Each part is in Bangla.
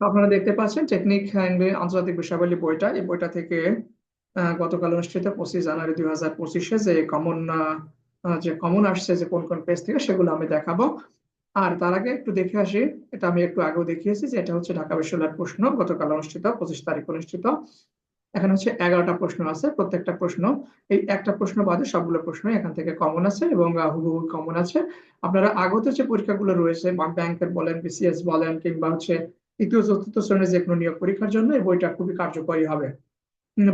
তো আপনারা দেখতে পাচ্ছেন টেকনিক অ্যান্ড আন্তর্জাতিক বিষয়াবলী বইটা, এই বইটা থেকে গতকাল অনুষ্ঠিত 25 জানুয়ারি 2025-এ যে কমন আসছে যে কোন কোন পেজ থেকে, সেগুলো আমি দেখাবো। আর তার আগে একটু দেখে আসি, এটা আমি একটু আগেও দেখিয়েছি যে এটা হচ্ছে ঢাকা বিশ্ববিদ্যালয়ের প্রশ্ন, গতকাল অনুষ্ঠিত 25 তারিখ অনুষ্ঠিত। এখানে হচ্ছে 11টা প্রশ্ন আছে, প্রত্যেকটা প্রশ্ন এই একটা প্রশ্ন বাদে সবগুলো প্রশ্নই এখান থেকে কমন আছে এবং হুবহু কমন আছে। আপনারা আগত যে পরীক্ষাগুলো রয়েছে, ব্যাংকের বলেন, বিসিএস বলেন, কিংবা হচ্ছে তৃতীয় চতুর্থ শ্রেণীর যে কোনো নিয়োগ পরীক্ষার জন্য এই বইটা খুবই কার্যকরী হবে।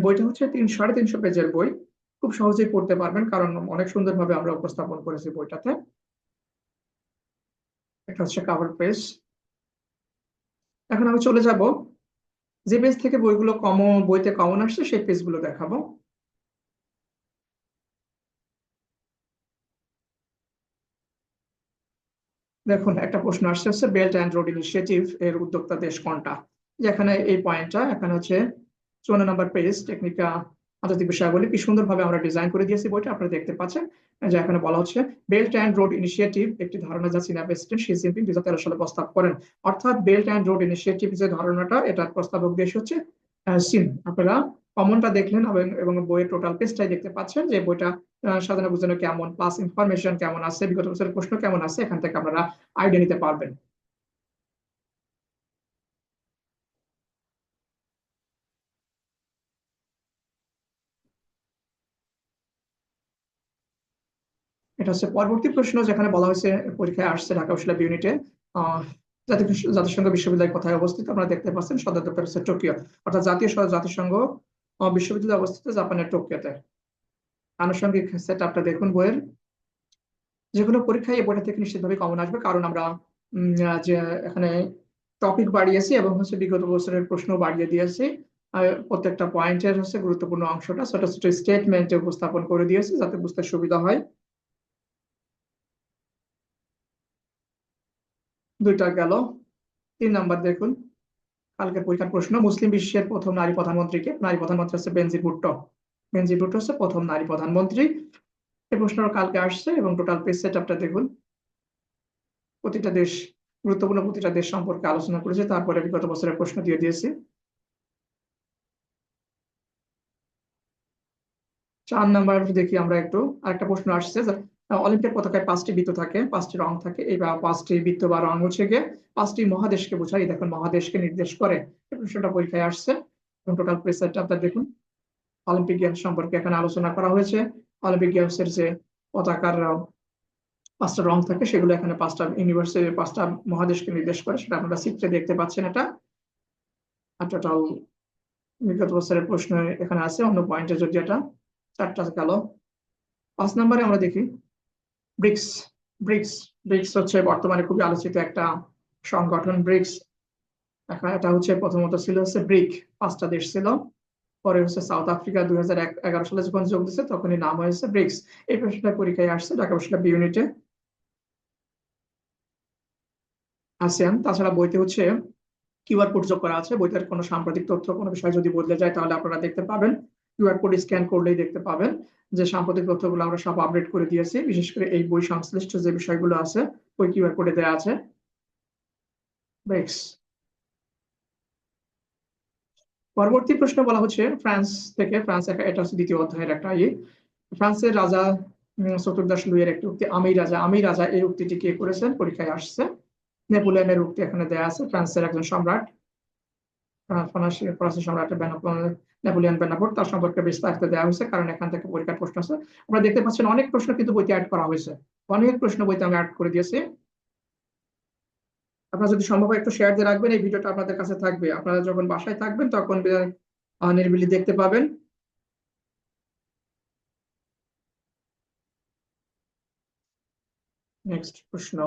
বইটা হচ্ছে 300-350 পেজের বই, খুব সহজেই পড়তে পারবেন কারণ অনেক সুন্দরভাবে আমরা উপস্থাপন করেছি বইটাতে। এটা হচ্ছে কভার পেজ। এখন আমি চলে যাব যে পেজ থেকে বইতে কমন আসছে সেই পেজগুলো দেখাবো। দেখুন, একটা প্রশ্ন আসছে হচ্ছে বেল্ট অ্যান্ড রোড ইনিশিয়েটিভ এর উদ্যোক্তা দেশ কোনটা। যেখানে এই পয়েন্টটা এখানে হচ্ছে 54 নম্বর পেজ, টেকনিকা আন্তর্জাতিক বিষয়াবলী, কি সুন্দরভাবে আমরা ডিজাইন করে দিয়েছি বইটা, আপনারা দেখতে পাচ্ছেন। যে এখানে বলা হচ্ছে বেল্ট অ্যান্ড রোড ইনিশিয়েটিভ একটি ধারণা যা চীনা প্রেসিডেন্ট শি জিনপিং 2013 সালে প্রস্তাব করেন। অর্থাৎ বেল্ট অ্যান্ড রোড ইনিশিয়েটিভ যে ধারণাটা, এটার প্রস্তাবক দেশ হচ্ছে চীন। আপনারা কমনটা দেখলেন এবং বইয়ের টোটাল পেজটাই দেখতে পাচ্ছেন যে বইটা সাজানো গুছানো কেমন, প্লাস ইনফরমেশন কেমন আছে, বিগত বছরের প্রশ্ন কেমন আছে, এখান থেকে আপনারা আইডিয়া নিতে পারবেন। এটা হচ্ছে পরবর্তী প্রশ্ন, যেখানে বলা হয়েছে পরীক্ষায় আসছে ঢাকা বিশ্ববিদ্যালয় ইউনিটে আহ জাতিসংঘ বিশ্ববিদ্যালয় কোথায় অবস্থিত। আপনারা দেখতে পাচ্ছেন সদর দপ্তর হচ্ছে টোকিও, অর্থাৎ জাতিসংঘ বিশ্ববিদ্যালয় অবস্থিত জাপানের টোকিওতে। আনুষঙ্গিক সেট আপটা দেখুন বইয়ের। যে কোনো পরীক্ষায় এই বইটা থেকে নিশ্চিতভাবে কমন আসবে, কারণ আমরা যে এখানে টপিক বাড়িয়েছি এবং হচ্ছে বিগত বছরের প্রশ্ন বাড়িয়ে দিয়েছি। আর প্রত্যেকটা পয়েন্টের হচ্ছে গুরুত্বপূর্ণ অংশটা ছোট ছোট স্টেটমেন্টে উপস্থাপন করে দিয়েছি যাতে বুঝতে সুবিধা হয়। দুইটা গেল। 3 নাম্বার দেখুন, কালকের পরীক্ষার প্রশ্ন, মুসলিম বিশ্বের প্রথম নারী প্রধানমন্ত্রীকে। নারী প্রধানমন্ত্রী হচ্ছে বেনজির ভুট্টো। বেনজির ভুট্টো হচ্ছে প্রথম নারী প্রধানমন্ত্রী। এই প্রশ্নটা কালকে আসছে এবং টোটাল পেজ সেট আপটা দেখুন। প্রতিটা দেশ, গুরুত্বপূর্ণ প্রতিটা দেশ সম্পর্কে আলোচনা করেছে, তারপরে বিগত বছরের প্রশ্ন দিয়ে দিয়েছি। 4 নাম্বার দেখি আমরা একটু। আরেকটা প্রশ্ন আসছে যে অলিম্পিক পতাকায় 5টি বৃত্ত থাকে, 5টি রং থাকে, এই বা 5টি বৃত্ত বা রং হচ্ছে গিয়ে 5টি মহাদেশকে বোঝায়। এই দেখুন, মহাদেশকে নির্দেশ করে। এই প্রশ্নটা পরীক্ষায় আসছে এবং টোটাল পেজ সেট আপটা দেখুন। অলিম্পিক গেমস সম্পর্কে এখানে আলোচনা করা হয়েছে। অলিম্পিক গেমস এর যে পতাকার 5টা রং থাকে, সেগুলো এখানে 5টা ইউনিভার্সিটি, 5টা মহাদেশকে নির্দেশ করে, সেটা আপনারা চিত্রে দেখতে পাচ্ছেন এটা। আর টোটাল বিগত বছরের প্রশ্ন এখানে আছে অন্য পয়েন্টে, যদি এটা 4টা গেল। 5 নম্বরে আমরা দেখি ব্রিক্স। ব্রিক্স ব্রিক্স হচ্ছে বর্তমানে খুবই আলোচিত একটা সংগঠন, ব্রিক্স। এখন এটা হচ্ছে প্রথমত ছিল হচ্ছে ব্রিক, 5টা দেশ ছিল। পরে হচ্ছে সাউথ আফ্রিকা 2011 সালে যখন যোগ দিচ্ছে তখনই নাম হয়েছে ব্রিক্স। এই প্রশ্নটা পরীক্ষায় আসছে ঢাকা বিশ্ববিদ্যালয় ইউনিটে। আসিয়ান, তাছাড়া বইতে হচ্ছে কিউআর কোড যোগ করা আছে। বইটার কোনো সাম্প্রতিক তথ্য, কোনো বিষয় যদি বদলে যায় তাহলে আপনারা দেখতে পাবেন। কিউআর কোড স্ক্যান করলেই দেখতে পাবেন যে সাম্প্রতিক তথ্যগুলো আমরা সব আপডেট করে দিয়েছি, বিশেষ করে এই বই সংশ্লিষ্ট যে বিষয়গুলো আছে ওই কিউআর কোডে দেওয়া আছে। ব্রিক্স। পরবর্তী প্রশ্ন বলা হচ্ছে ফ্রান্স থেকে। এটা হচ্ছে দ্বিতীয় অধ্যায়ের একটা ফ্রান্সের রাজা চতুর্দশ লুইয়ের একটি উক্তি, আমি রাজা, এই উক্তিটি কে করেছেন, পরীক্ষায় আসছে। নেপোলিয়নের উক্তি এখানে দেয়া আছে, ফ্রান্সের একজন সম্রাট, ফরাসি সম্রাট নেপোলিয়ন বেনাপোর্ট, তার সম্পর্কে বিস্তারিত দেওয়া হয়েছে কারণ এখান থেকে পরীক্ষার প্রশ্ন আছে। আমরা দেখতে পাচ্ছেন অনেক প্রশ্ন কিন্তু বইতে অ্যাড করা হয়েছে, অনেক প্রশ্ন বইতে আমি অ্যাড করে দিয়েছি। আপনারা যদি সম্ভব হয় একটু শেয়ার দিয়ে রাখবেন, এই ভিডিওটা আপনাদের কাছে থাকবে, আপনারা যখন বাসায় থাকবেন তখন নিরিবিলি দেখতে পাবেন। নেক্সট প্রশ্ন,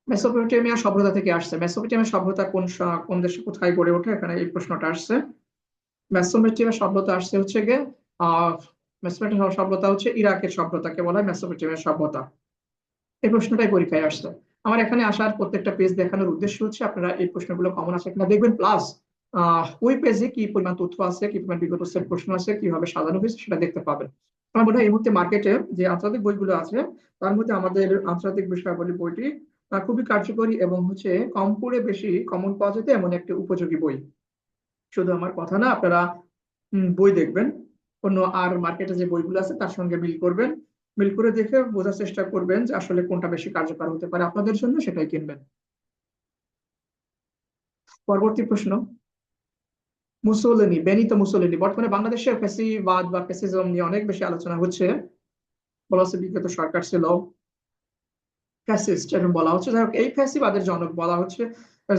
মেসোপটেমিয়া সভ্যতা থেকে আসছে। মেসোপটেমিয়া সভ্যতা কোন দেশে কোথায় গড়ে ওঠে, এখানে এই প্রশ্নটা আসছে। মেসোপটেমিয়া সভ্যতা আসছে হচ্ছে গিয়ে আহ মেসোপটেমিয়া সভ্যতা হচ্ছে ইরাকের সভ্যতাকে বলা হয় মেসোপটেমিয়া সভ্যতা। এই প্রশ্নটাই পরীক্ষায় আসছে। আমার এখানে আসার প্রত্যেকটা পেজ দেখানোর উদ্দেশ্য হচ্ছে আপনারা এই প্রশ্নগুলো কমন আছে কিনা দেখবেন, প্লাস ওই পেজে কি পরিমাণ তথ্য আছে, কি পরিমাণ বিগত সেট প্রশ্ন আছে, কিভাবে সাজানো হয়েছে সেটা দেখতে পাবেন। আমার মনে হয় এই মুহূর্তে মার্কেটে যে আন্তর্জাতিক বইগুলো আছে তার মধ্যে আমাদের আন্তর্জাতিক বিষয়াবলী বইটি খুবই কার্যকরী এবং হচ্ছে কম পড়ে বেশি কমন পাওয়া যেতে এমন একটি উপযোগী বই। শুধু আমার কথা না, আপনারা বই দেখবেন, অন্য আর মার্কেটে যে বইগুলো আছে তার সঙ্গে মিল করবেন, মিল করে দেখে বোঝার চেষ্টা করবেন যে আসলে কোনটা বেশি কার্যকর হতে পারে আপনাদের জন্য, সেটাই কিনবেন। পরবর্তী প্রশ্ন, মুসোলিনি, বেনিতো মুসোলিনি বর্তমানে বাংলাদেশে ফ্যাসিবাদ বা ফ্যাসিজম নিয়ে অনেক বেশি আলোচনা হচ্ছে। বলা হচ্ছে বিগত সরকার ছিল ফ্যাসিস্ট এরকম বলা হচ্ছে। যাই হোক, এই ফ্যাসিবাদের জনক বলা হচ্ছে,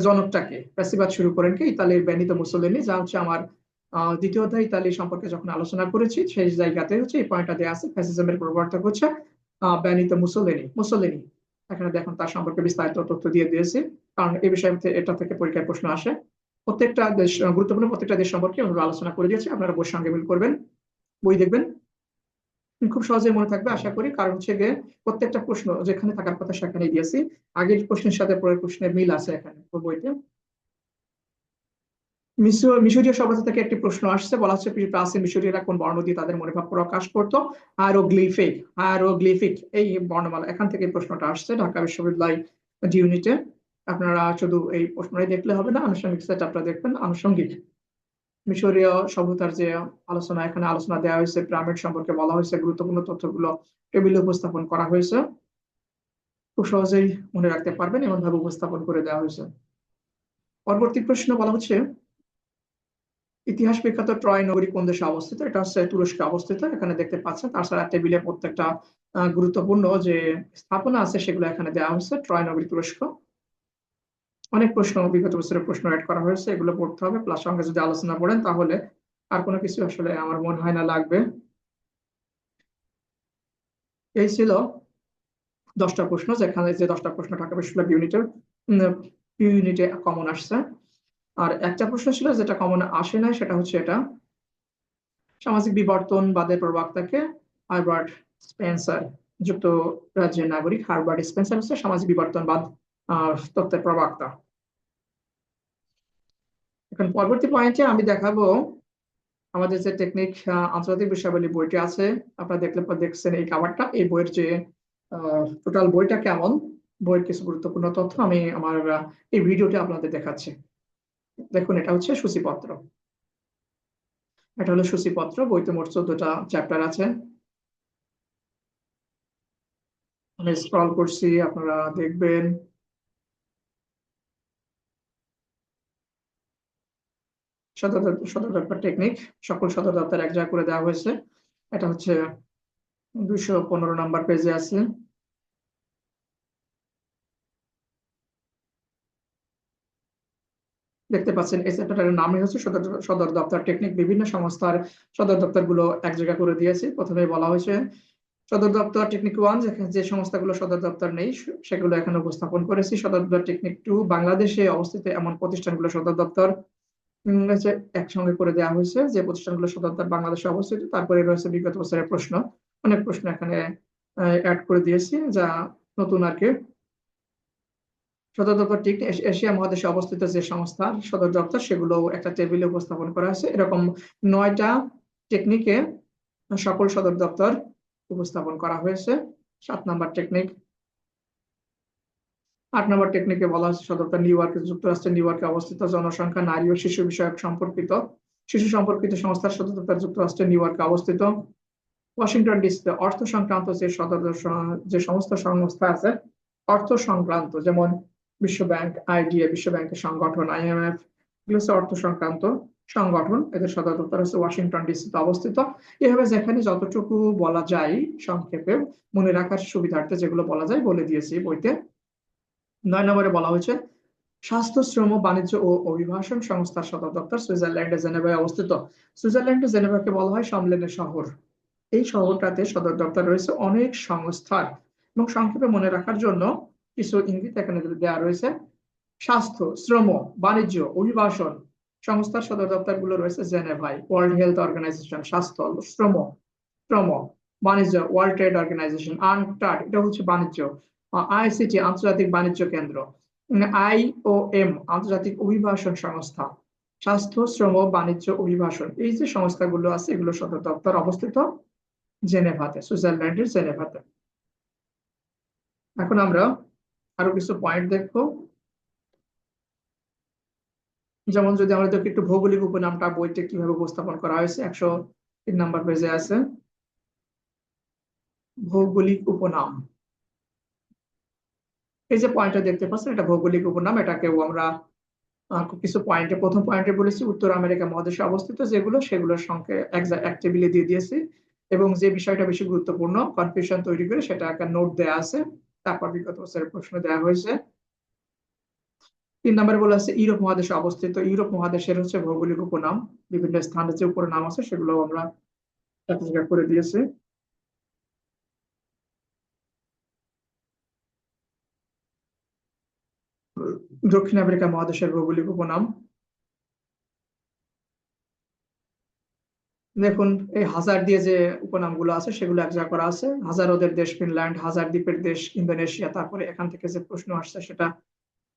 জনকটাকে ফ্যাসিবাদ শুরু করেন কি ইতালির বেনিতো মুসোলিনি, যা হচ্ছে আমার দ্বিতীয় অধ্যায় ইতালি সম্পর্কে যখন আলোচনা করেছি সেই জায়গাতে হচ্ছে এই পয়েন্টটা দেওয়া আছে, ফ্যাসিজমের প্রবর্তক হচ্ছে বেনিতো মুসোলিনি। এখানে দেখুন তার সম্পর্কে বিস্তারিত তথ্য দিয়ে দিয়েছি, কারণ এই বিষয়ে এটা থেকে পরীক্ষায় প্রশ্ন আসে। প্রত্যেকটা দেশ গুরুত্বপূর্ণ, প্রত্যেকটা দেশ সম্পর্কে আমরা আলোচনা করে দিয়েছি, আপনারা বইয়ের সঙ্গে মিল করবেন, বই দেখবেন, খুব সহজেই মনে থাকবে আশা করি। কারণ হচ্ছে গিয়ে প্রত্যেকটা প্রশ্ন যেখানে থাকার কথা সেখানে দিয়েছি, আগের প্রশ্নের সাথে পরের প্রশ্নের মিল আছে এখানে বইতে। মিশরীয় সভ্যতা থেকে একটি প্রশ্ন আসছে, বলা হচ্ছে প্রাচীন মিশরীয়রা কোন বর্ণ দিয়ে তাদের মনোভাব প্রকাশ করতো? হায়ারোগ্লিফিক এই বর্ণমালা, এখান থেকে এই প্রশ্নটা আসছে ঢাকা বিশ্ববিদ্যালয় ইউনিটে। আপনারা শুধু এই প্রশ্নটাই দেখলে হবে না, আনুষঙ্গিক সেট আপনারা দেখবেন। আনুষঙ্গিক মিশরীয় সভ্যতার যে আলোচনা, এখানে আলোচনা দেওয়া হয়েছে, পিরামিড সম্পর্কে বলা হয়েছে, গুরুত্বপূর্ণ তথ্যগুলো টেবিলে উপস্থাপন করা হয়েছে, খুব সহজেই মনে রাখতে পারবেন এমন ভাবে উপস্থাপন করে দেওয়া হয়েছে। পরবর্তী প্রশ্ন, বলা হচ্ছে ইতিহাস বিখ্যাত ট্রয় নগরী কোন দেশে অবস্থিত? এটা হচ্ছে তুরস্কে অবস্থিত, এখানে দেখতে পাচ্ছেন। তাছাড়া টেবিলে প্রত্যেকটা গুরুত্বপূর্ণ যে স্থাপনা আছে সেগুলো এখানে দেওয়া হয়েছে। ট্রয় নগরী তুরস্ক। অনেক প্রশ্ন, বিগত বছরের প্রশ্ন অ্যাড করা হয়েছে, এগুলো পড়তে হবে, প্লাস সঙ্গে যদি আলোচনা পড়েন তাহলে আর কোনো কিছু আসলে আমার মনে হয় না লাগবে। এই ছিল 10টা প্রশ্ন, যেখানে যে 10টা প্রশ্ন ঢাকা বিশ্ববিদ্যালয় ইউনিটে কমন আসছে। আর একটা প্রশ্ন ছিল যেটা কমন আসে নাই, সেটা হচ্ছে এটা, সামাজিক বিবর্তনবাদের প্রবক্তাকে? হারবার্ট স্পেন্সার, যুক্তরাজ্যের নাগরিক হারবার্ট স্পেন্সার হচ্ছে সামাজিক বিবর্তনবাদ তত্ত্বের প্রবক্তা। এখন পরবর্তী পয়েন্টে আমি দেখাবো আমাদের যে টেকনিক আন্তর্জাতিক বিষয়াবলী বইটি আছে, আপনারা দেখছেন এই কাভারটা, এই বইয়ের যে টোটাল বইটা কেমন, বইয়ের কিছু গুরুত্বপূর্ণ তথ্য আমি আমার এই ভিডিওতে আপনাদের দেখাচ্ছি। দেখুন, এটা হচ্ছে সূচিপত্র, এটা হলো সূচিপত্র। বইতে মোট 14টা চ্যাপ্টার আছে। আমি স্ক্রল করছি, আপনারা দেখবেন। সদর দপ্তর টেকনিক, সকল সদর দপ্তর এক জায়গা করে দেওয়া হয়েছে। এটা হচ্ছে 215 নম্বর পেজে আছে। দেখতে পাচ্ছেন এই চ্যাপ্টারের নামই হচ্ছে সদর দপ্তর টেকনিক। বিভিন্ন সংস্থার সদর দপ্তর গুলো এক জায়গা করে দিয়েছে। প্রথমে বলা হয়েছে সদর দপ্তর টেকনিক 1, যেখানে যে সংস্থাগুলো সদর দপ্তর নেই সেগুলো এখানে উপস্থাপন করেছি। সদর দপ্তর টেকনিক 2, বাংলাদেশে অবস্থিত এমন প্রতিষ্ঠানগুলো সদর দপ্তর হচ্ছে একসঙ্গে করে দেওয়া হয়েছে, যে প্রতিষ্ঠানগুলো সদর দপ্তর বাংলাদেশে অবস্থিত। তারপরে রয়েছে বিগত বছরের প্রশ্ন, অনেক প্রশ্ন এখানে অ্যাড করে দিয়েছি যা নতুন আর কি। সদর দপ্তর ঠিক এশিয়া মহাদেশে অবস্থিত যে সংস্থার সদর দপ্তর সেগুলো একটা টেবিলে উপস্থাপন করা হয়েছে। এরকম 9টা টেকনিকে সকল সদর দপ্তর উপস্থাপন করা হয়েছে। 7 নম্বর টেকনিক। 8 নম্বর টেকনিকে বলা হয়েছে সদর দপ্তর নিউ ইয়র্কে, যুক্তরাষ্ট্রের নিউ ইয়র্কে অবস্থিত। জনসংখ্যা, নারী ও শিশু বিষয়ক সম্পর্কিত শিশু সম্পর্কিত সংস্থার সদর দপ্তর যুক্তরাষ্ট্রের নিউ ইয়র্কে অবস্থিত। ওয়াশিংটন ডিসিতে অর্থ সংক্রান্ত যে সমস্ত সংস্থা আছে অর্থ সংক্রান্ত, যেমন বিশ্ব ব্যাংক, আইডিএ, বিশ্ব ব্যাংকের সংগঠন, আইএমএফ, এগুলো হচ্ছে অর্থ সংক্রান্ত সংগঠন, এদের সদর দপ্তর হচ্ছে ওয়াশিংটন ডিসিতে অবস্থিত। এভাবে যেখানে যতটুকু বলা যায় সংক্ষেপে মনে রাখার সুবিধার্থে যেগুলো বলা যায় বলে দিয়েছি বইতে। 9 নম্বরে বলা হয়েছে স্বাস্থ্য, শ্রম, বাণিজ্য ও অভিবাসন সংস্থার সদর দপ্তর সুইজারল্যান্ডের জেনেভায় অবস্থিত। সুইজারল্যান্ডের জেনেভাকে বলা হয় সম্মেলনের শহর। এই শহরটাতে সদর দপ্তর রয়েছে অনেক সংস্থার, এবং সংক্ষেপে মনে রাখার জন্য কিছু ইঙ্গিত এখানে দেওয়া রয়েছে। স্বাস্থ্য, শ্রম, বাণিজ্য, অভিবাসন সংস্থার সদর দপ্তর গুলো রয়েছে জেনেভায়। ওয়ার্ল্ড হেলথ অর্গানাইজেশন, স্বাস্থ্য, শ্রম, শ্রম, বাণিজ্য, ওয়ার্ল্ড ট্রেড অর্গানাইজেশন, আনটাড, এটা হচ্ছে বাণিজ্য, আইসিটি, আন্তর্জাতিক বাণিজ্য কেন্দ্র, আইওএম, আন্তর্জাতিক অভিবাসন সংস্থা। স্বাস্থ্য, শ্রম, বাণিজ্য, অভিবাসন, এই যে সংস্থাগুলো আছে এগুলো সদর দপ্তর অবস্থিত জেনেভাতে, সুইজারল্যান্ডের জেনেভাতে। এখন আমরা আরো কিছু পয়েন্ট দেখবো। যেমন যদি আমরা দেখি একটু ভৌগোলিক উপনামটা বইতে কিভাবে উপস্থাপন করা হয়েছে, 103 নম্বর পেজে আছে ভৌগোলিক উপনাম। এই যে পয়েন্টটা দেখতে পাচ্ছেন, এটা ভৌগোলিক উপনাম। এটাকেও আমরা কিছু পয়েন্টে, প্রথম পয়েন্টে বলেছি উত্তর আমেরিকা মহাদেশে অবস্থিত যেগুলো, সেগুলোর সংখ্যা এক টেবিলে দিয়ে দিয়েছি। এবং যে বিষয়টা বেশি গুরুত্বপূর্ণ কনফিউশন তৈরি করে সেটা একটা নোট দেওয়া আছে। তারপর বিগত বছরের প্রশ্ন দেওয়া হয়েছে। 3 নম্বরে বলা আছে ইউরোপ মহাদেশে অবস্থিত। ইউরোপ মহাদেশের হচ্ছে ভৌগোলিক উপনাম। বিভিন্ন স্থানের যে উপনাম আছে সেগুলো আমরা একটা জায়গা করে দিয়েছি। দক্ষিণ আমেরিকা মহাদেশের ভৌগোলিক উপনাম দেখুন, এই হাজার দিয়ে যে উপনামগুলো আছে সেগুলো এক জায়গা করা আছে। হাজার ওদের দেশ ফিনল্যান্ড, হাজার দ্বীপের দেশ ইন্দোনেশিয়া। তারপরে এখান থেকে যে প্রশ্ন আসছে সেটা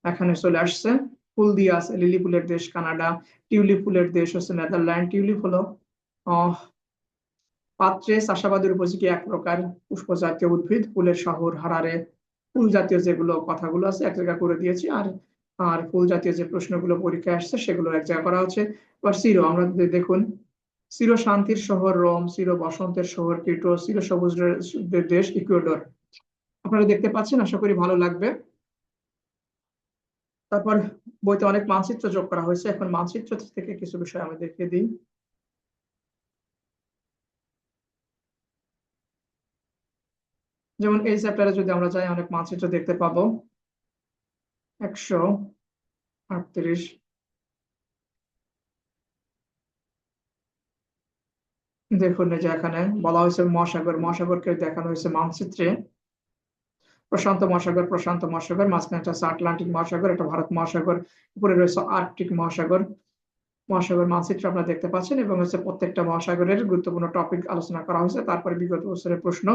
এখানে চলে আসছে। ফুল দিয়ে আছে লিলি ফুলের দেশ কানাডা, টিউলিপ ফুলের দেশ হচ্ছে নেদারল্যান্ড। টিউলিপ হলো আহ পাত্রে চাষাবাদের উপযোগী এক প্রকার পুষ্প জাতীয় উদ্ভিদ। ফুলের শহর হারারে। ফুল জাতীয় যেগুলো কথাগুলো আছে এক জায়গা করে দিয়েছি। আর আর ফুল জাতীয় যে প্রশ্নগুলো পরীক্ষায় আসছে সেগুলো এক জায়গা করা হচ্ছে। এবার চির, আমরা দেখুন, চির শান্তির শহর রোম, চির বসন্তের শহর কিটো, চির সবুজের দেশ ইকুয়েডর। আপনারা দেখতে পাচ্ছেন, আশা করি ভালো লাগবে। তারপর বইতে অনেক মানচিত্র যোগ করা হয়েছে। এখন মানচিত্র থেকে কিছু বিষয় আমি দেখিয়ে দিই। যেমন এই চ্যাপ্টারে যদি আমরা যাই, অনেক মানচিত্র দেখতে পাবো। 138 দেখুন, এই যে এখানে বলা হয়েছে মহাসাগর। মহাসাগরকে দেখানো হয়েছে মানচিত্রে। প্রশান্ত মহাসাগর, প্রশান্ত মহাসাগর, মাঝখানে একটা আছে আটলান্টিক মহাসাগর, একটা ভারত মহাসাগর, উপরে রয়েছে আর্কটিক মহাসাগর। মহাসাগর মানচিত্র আপনারা দেখতে পাচ্ছেন, এবং হচ্ছে প্রত্যেকটা মহাসাগরের গুরুত্বপূর্ণ টপিক আলোচনা করা হয়েছে। তারপরে বিগত বছরের প্রশ্ন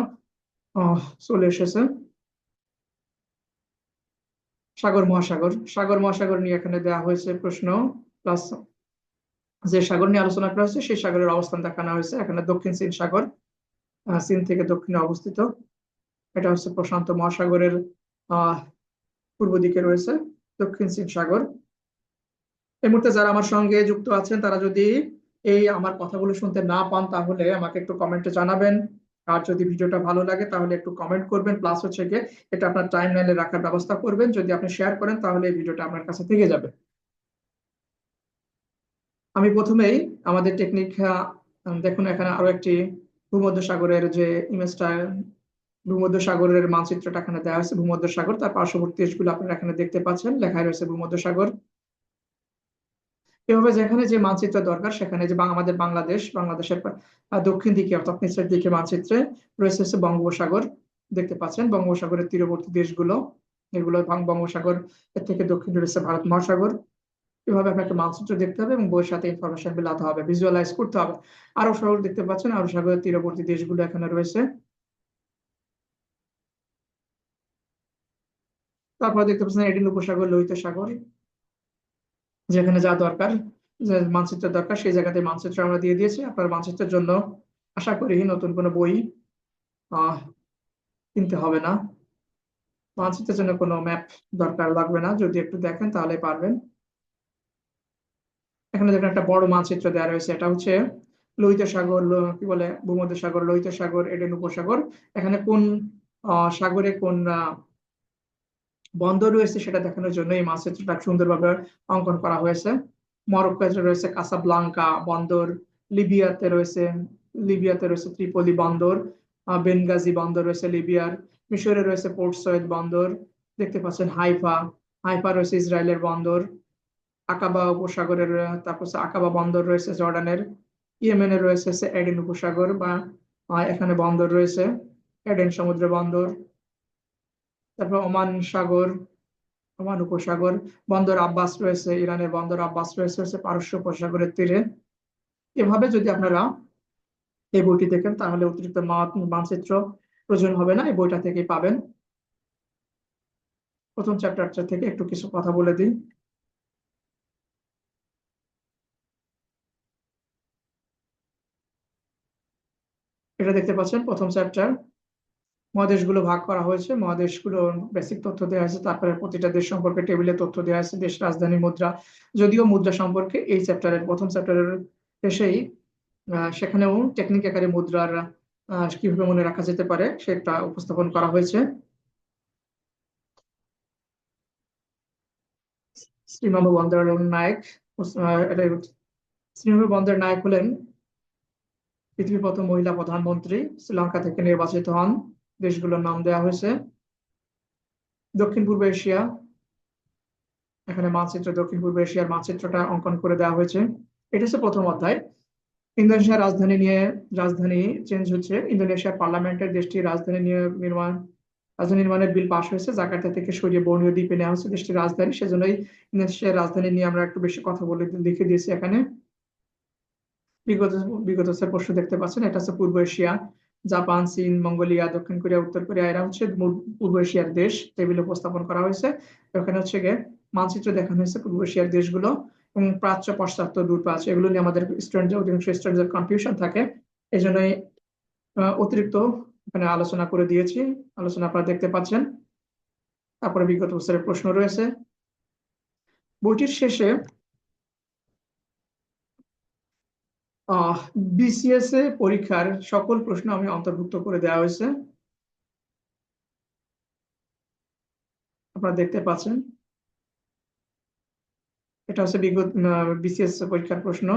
চলে এসেছে। সাগর মহাসাগর, সাগর মহাসাগর নিয়ে এখানে দেওয়া হয়েছে প্রশ্ন, প্লাস যে সাগর নিয়ে আলোচনা করা হয়েছে সেই সাগরের অবস্থান দেখানো হয়েছে। এখানে দক্ষিণ চীন সাগর, চীন থেকে দক্ষিণে অবস্থিত। এটা হচ্ছে প্রশান্ত মহাসাগরের আহ পূর্ব দিকে রয়েছে দক্ষিণ চীন সাগর। এই মুহূর্তে যারা আমার সঙ্গে যুক্ত আছেন তারা যদি এই আমার কথাগুলো শুনতে না পান তাহলে আমাকে একটু কমেন্টে জানাবেন। আর যদি ভিডিওটা ভালো লাগে তাহলে একটু কমেন্ট করবেন, প্লাস হচ্ছে গিয়ে এটা আপনার টাইম লাইনে রাখার ব্যবস্থা করবেন। যদি আপনি শেয়ার করেন তাহলে এই ভিডিওটা আপনার কাছে থেকে যাবে। আমি প্রথমেই আমাদের টেকনিক, দেখুন এখানে আরো একটি ভূমধ্যসাগরের যে ইমেজটা, ভূমধ্যসাগরের মানচিত্রটা এখানে দেওয়া হয়েছে। ভূমধ্যসাগর তার পার্শ্ববর্তী দেশগুলো আপনারা এখানে দেখতে পাচ্ছেন, লেখায় রয়েছে ভূমধ্যসাগর। এভাবে যেখানে যে মানচিত্র দরকার সেখানে যে আমাদের বাংলাদেশ, বাংলাদেশের দক্ষিণ দিকে অর্থাৎ নিচের দিকে মানচিত্রে রয়েছে হচ্ছে বঙ্গোপসাগর। দেখতে পাচ্ছেন বঙ্গোপসাগরের তীরবর্তী দেশগুলো, এগুলো বঙ্গোপসাগর। এর থেকে দক্ষিণে রয়েছে ভারত মহাসাগর। এভাবে আপনাকে মানচিত্র দেখতে হবে এবং বইয়ের সাথে ইনফরমেশন মিলাতে হবে, ভিজুয়ালাইজ করতে হবে। আরব সাগর দেখতে পাচ্ছেন, আরব সাগরের তীরবর্তী দেশগুলো এখানে রয়েছে। তারপরে দেখতে পাচ্ছেন এডিন উপসাগর, লোহিত সাগর। যেখানে যা দরকার, যে মানচিত্র দরকার সেই জায়গাতে মানচিত্র আমরা দিয়ে দিয়েছি। আপনার মানচিত্রের জন্য আশা করি নতুন কোনো বই আহ কিনতে হবে না। মানচিত্রের জন্য কোনো ম্যাপ দরকার লাগবে না, যদি একটু দেখেন তাহলে পারবেন। এখানে দেখেন একটা বড় মানচিত্র দেওয়া রয়েছে। এটা হচ্ছে লোহিত সাগর, কি বলে, ভূমধ্যসাগর, লোহিত সাগর, এডেন উপসাগর। এখানে কোন সাগরে কোন বন্দর রয়েছে সেটা দেখানোর জন্য এই মানচিত্রটা সুন্দরভাবে অঙ্কন করা হয়েছে। মরক্কোতে রয়েছে কাসাব্লাঙ্কা বন্দর, লিবিয়াতে রয়েছে লিবিয়াতে রয়েছে ত্রিপলি বন্দর, বেনগাজি বন্দর রয়েছে লিবিয়ার। মিশরে রয়েছে পোর্ট সৈয়দ বন্দর। দেখতে পাচ্ছেন হাইফা, হাইফা রয়েছে ইসরায়েলের বন্দর। আকাবা উপসাগরের, তারপর আকাবা বন্দর রয়েছে জর্ডানের। ইয়েমেনে রয়েছে এডেন উপসাগর বা এখানে বন্দর রয়েছে, এডেন সমুদ্র বন্দর। তারপর ওমান সাগর, ওমান উপসাগর। বন্দর আব্বাস রয়েছে ইরানের, বন্দর আব্বাস রয়েছে হচ্ছে পারস্য উপসাগরের তীরে। এভাবে যদি আপনারা এই বইটি দেখেন তাহলে অতিরিক্ত মানচিত্র প্রয়োজন হবে না, এই বইটা থেকেই পাবেন। প্রথম চ্যাপ্টারটা থেকে একটু কিছু কথা বলে দিই। এটা দেখতে পাচ্ছেন প্রথম চ্যাপ্টার। মহাদেশগুলো ভাগ করা হয়েছে, মহাদেশগুলো বেসিক তথ্য দেওয়া হয়েছে, তারপরে প্রতিটা দেশ সম্পর্কে টেবিলে তথ্য দেওয়া আছে, দেশ রাজধানী মুদ্রা। যদিও মুদ্রা সম্পর্কে এই চ্যাপ্টারের প্রথম চ্যাপ্টারের শেষেই সেখানেও টেকনিক আকারে মুদ্রার কিভাবে মনে রাখা যেতে পারে সেটা উপস্থাপন করা হয়েছে। শ্রীমাভো বন্দ্যোপাধ্যায় শ্রীমাভো বন্দ্যোপাধ্যায় হলেন পৃথিবীর প্রথম মহিলা প্রধানমন্ত্রী, শ্রীলঙ্কা থেকে নির্বাচিত হন। দেশগুলোর নাম দেওয়া হয়েছে। দক্ষিণ পূর্ব এশিয়া, এখানে মানচিত্র, দক্ষিণ পূর্ব এশিয়ার মানচিত্রটা অঙ্কন করে দেওয়া হয়েছে। এটা হচ্ছে প্রথম অধ্যায়। ইন্দোনেশিয়ার রাজধানী চেঞ্জ হচ্ছে। ইন্দোনেশিয়ার পার্লামেন্টের দেশটির রাজধানী নির্মাণের বিল পাশ হয়েছে, জাকার্তা থেকে সরিয়ে বর্নিও দ্বীপে নেওয়া হচ্ছে দেশটির রাজধানী। সেজন্যই ইন্দোনেশিয়ার রাজধানী নিয়ে আমরা একটু বেশি কথা বলে লিখে দিয়েছি এখানে। বিগত বিগত প্রশ্ন দেখতে পাচ্ছেন, এটা হচ্ছে পূর্ব এশিয়া। জাপান, চীন, মঙ্গোলিয়া, দক্ষিণ কোরিয়া, উত্তর কোরিয়া, এরা হচ্ছে পূর্ব এশিয়ার দেশ। টেবিলে উপস্থাপন করা হয়েছে। ওখানে হচ্ছে গিয়ে মানচিত্র দেখানো হয়েছে পূর্ব এশিয়ার দেশগুলো এবং প্রাচ্য, পাশ্চাত্য, দূরপ্রাচ্য, এগুলো নিয়ে আমাদের স্টুডেন্টদের, অধিকাংশ স্টুডেন্টদের কনফিউশন থাকে। এই জন্যই অতিরিক্ত এখানে আলোচনা করে দিয়েছি। আলোচনা আপনারা দেখতে পাচ্ছেন। তারপরে বিগত বছরের প্রশ্ন রয়েছে। বইটির শেষে বিসিএস এ পরীক্ষার সকল প্রশ্ন আমি অন্তর্ভুক্ত করে দেওয়া হয়েছে, আপনারা দেখতে পাচ্ছেন। এটা হচ্ছে বিগত বিসিএস পরীক্ষার প্রশ্ন।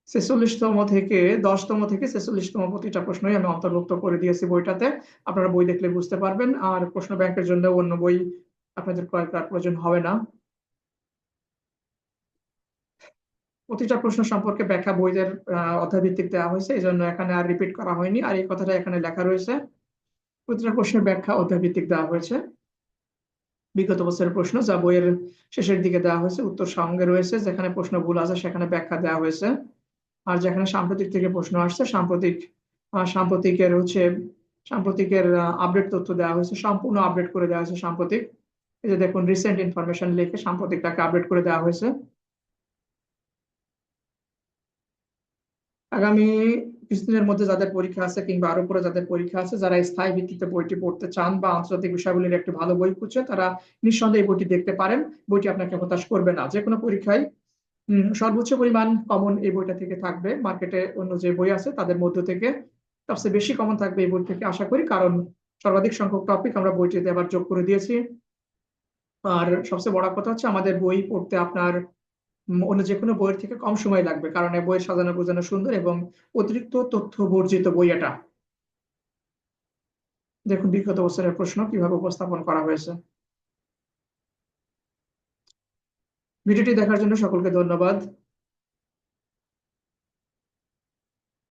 46তম থেকে 10তম থেকে 46তম প্রতিটা প্রশ্নই আমি অন্তর্ভুক্ত করে দিয়েছি বইটাতে। আপনারা বই দেখলে বুঝতে পারবেন। আর প্রশ্ন ব্যাংকের জন্য অন্য বই আপনাদের ক্রয় করার প্রয়োজন হবে না। প্রতিটা প্রশ্ন সম্পর্কে ব্যাখ্যা বইয়ের অধ্যায় ভিত্তিক দেওয়া হয়েছে, এই জন্য এখানে আর রিপিট করা হয়নি। আর এই কথাটা এখানে লেখা রয়েছে, প্রতিটা প্রশ্নের ব্যাখ্যা অধ্যায় ভিত্তিক দেওয়া হয়েছে। বিগত বছরের প্রশ্ন যা বইয়ের শেষের দিকে দেওয়া হয়েছে, উত্তর সঙ্গে রয়েছে। যেখানে প্রশ্ন ভুল আছে সেখানে ব্যাখ্যা দেওয়া হয়েছে। আর যেখানে সাম্প্রতিক থেকে প্রশ্ন আসছে, সাম্প্রতিকের আপডেট তথ্য দেওয়া হয়েছে, সম্পূর্ণ আপডেট করে দেওয়া হয়েছে সাম্প্রতিক। এই যে দেখুন, রিসেন্ট ইনফরমেশন লিখে সাম্প্রতিকটাকে আপডেট করে দেওয়া হয়েছে। আগামী কিছুদিনের মধ্যে যাদের পরীক্ষা আছে কিংবা আরো পরে যাদের পরীক্ষা আছে, যারা স্থায়ী ভিত্তিতে বইটি পড়তে চান বা আন্তর্জাতিক বিষয়গুলির একটি ভালো বই খুঁজছে, তারা নিঃসন্দেহে এই বইটি দেখতে পারেন। বইটি আপনাকে হতাশ করবে না। যে কোনো পরীক্ষায় সর্বোচ্চ পরিমাণ কমন এই বইটা থেকে থাকবে। মার্কেটে অন্য যে বই আছে তাদের মধ্য থেকে সবচেয়ে বেশি কমন থাকবে এই বই থেকে, আশা করি। কারণ সর্বাধিক সংখ্যক টপিক আমরা বইটিতে আবার যোগ করে দিয়েছি। আর সবচেয়ে বড় কথা হচ্ছে, আমাদের বই পড়তে আপনার অন্য যে কোনো বইয়ের থেকে কম সময় লাগবে, কারণ এই বইয়ের সাজানো গোছানো সুন্দর এবং অতিরিক্ত তথ্য বর্জিত বই এটা। দেখুন বিগত বছরের প্রশ্ন কিভাবে উপস্থাপন করা হয়েছে। ভিডিওটি দেখার জন্য সকলকে ধন্যবাদ।